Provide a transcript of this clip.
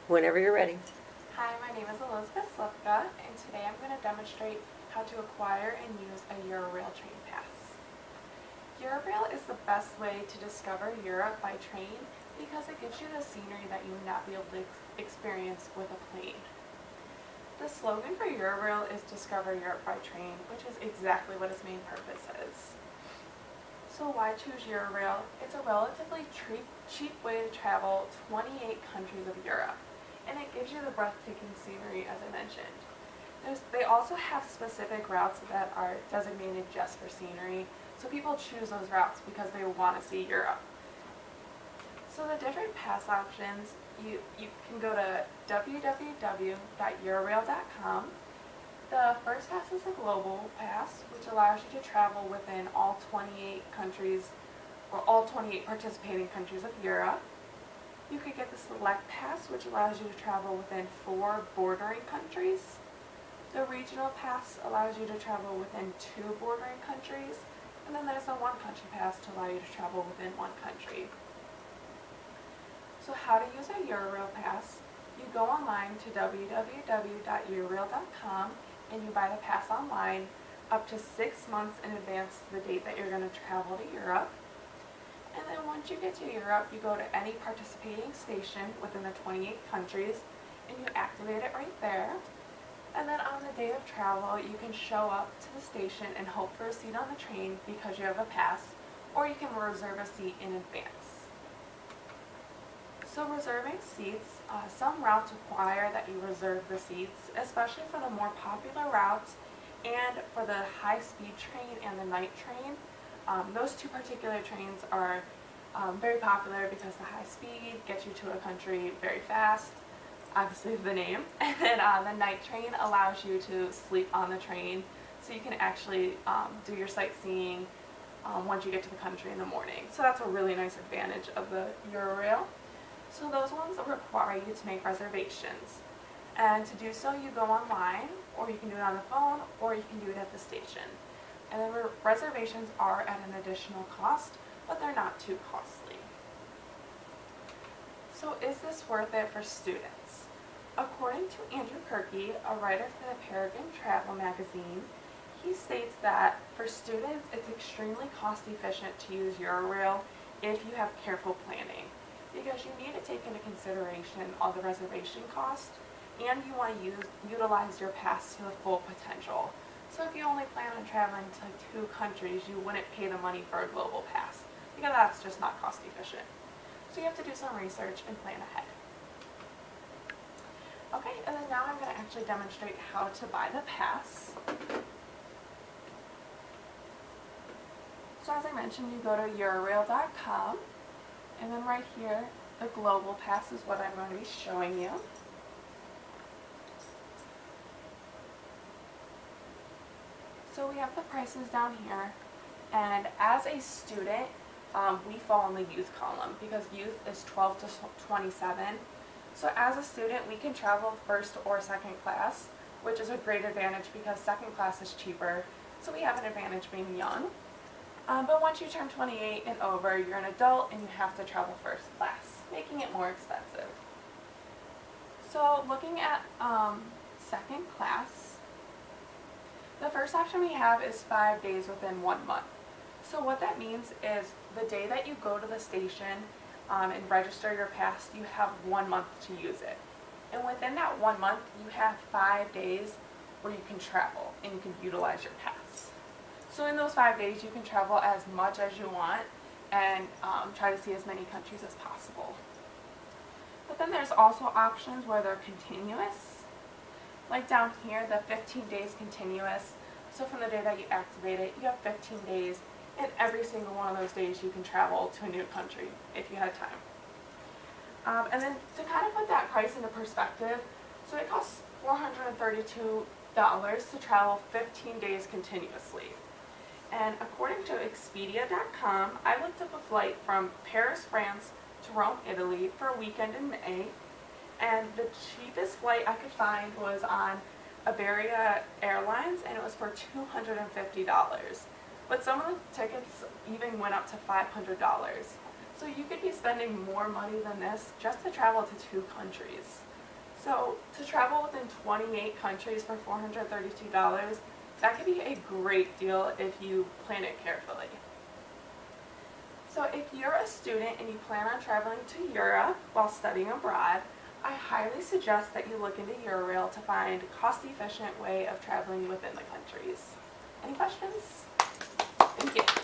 Whenever you're ready. Hi, my name is Elizabeth Slipka, and today I'm going to demonstrate how to acquire and use a Eurail train pass. Eurail is the best way to discover Europe by train because it gives you the scenery that you would not be able to experience with a plane. The slogan for Eurail is Discover Europe by Train, which is exactly what its main purpose is. So why choose Eurail? It's a relatively cheap way to travel 28 countries of Europe, and it gives you the breathtaking scenery, as I mentioned. They also have specific routes that are designated just for scenery, so people choose those routes because they want to see Europe. So the different pass options, you can go to www.eurail.com. The first pass is a global pass, which allows you to travel within all 28 countries, or all 28 participating countries of Europe. You could get the select pass, which allows you to travel within 4 bordering countries. The regional pass allows you to travel within 2 bordering countries. And then there's the one country pass to allow you to travel within 1 country. So how to use a Eurail pass? You go online to www.eurail.com and you buy the pass online up to 6 months in advance to the date that you're going to travel to Europe. And then once you get to Europe, you go to any participating station within the 28 countries and you activate it right there. And then on the day of travel, you can show up to the station and hope for a seat on the train because you have a pass, or you can reserve a seat in advance. So reserving seats, some routes require that you reserve the seats, especially for the more popular routes and for the high-speed train and the night train. Those 2 particular trains are very popular because the high speed gets you to a country very fast, obviously the name, and then the night train allows you to sleep on the train so you can actually do your sightseeing once you get to the country in the morning. So that's a really nice advantage of the Eurail. So those ones require you to make reservations. And to do so, you go online, or you can do it on the phone, or you can do it at the station. And then reservations are at an additional cost, but they're not too costly. So is this worth it for students? According to Andrew Kirky, a writer for the Peregrine Travel magazine, he states that for students it's extremely cost efficient to use Eurail if you have careful planning, because you need to take into consideration all the reservation cost and you want to utilize your pass to the full potential. So if you only plan on traveling to 2 countries, you wouldn't pay the money for a global pass because that's just not cost efficient. So you have to do some research and plan ahead. Okay, and then now I'm going to actually demonstrate how to buy the pass. So as I mentioned, you go to eurail.com, and then right here, the global pass is what I'm going to be showing you. So we have the prices down here, and as a student, we fall in the youth column because youth is 12 to 27. So as a student, we can travel first or second class, which is a great advantage because second class is cheaper, so we have an advantage being young. But once you turn 28 and over, you're an adult and you have to travel first class, making it more expensive. So looking at second class, the first option we have is 5 days within 1 month. So what that means is the day that you go to the station and register your pass, you have 1 month to use it. And within that 1 month, you have 5 days where you can travel and you can utilize your pass. So in those 5 days, you can travel as much as you want and try to see as many countries as possible. But then there's also options where they're continuous. Like down here, the 15 days continuous. So from the day that you activate it, you have 15 days, and every single one of those days you can travel to a new country if you had time. And then to kind of put that price into perspective, so it costs $432 to travel 15 days continuously. And according to Expedia.com, I looked up a flight from Paris, France to Rome, Italy for a weekend in May, and the cheapest flight I could find was on Iberia Airlines, and it was for $250. But some of the tickets even went up to $500. So you could be spending more money than this just to travel to 2 countries. So to travel within 28 countries for $432, that could be a great deal if you plan it carefully. So if you're a student and you plan on traveling to Europe while studying abroad, I highly suggest that you look into Eurail to find a cost-efficient way of traveling within the countries. Any questions? Thank you.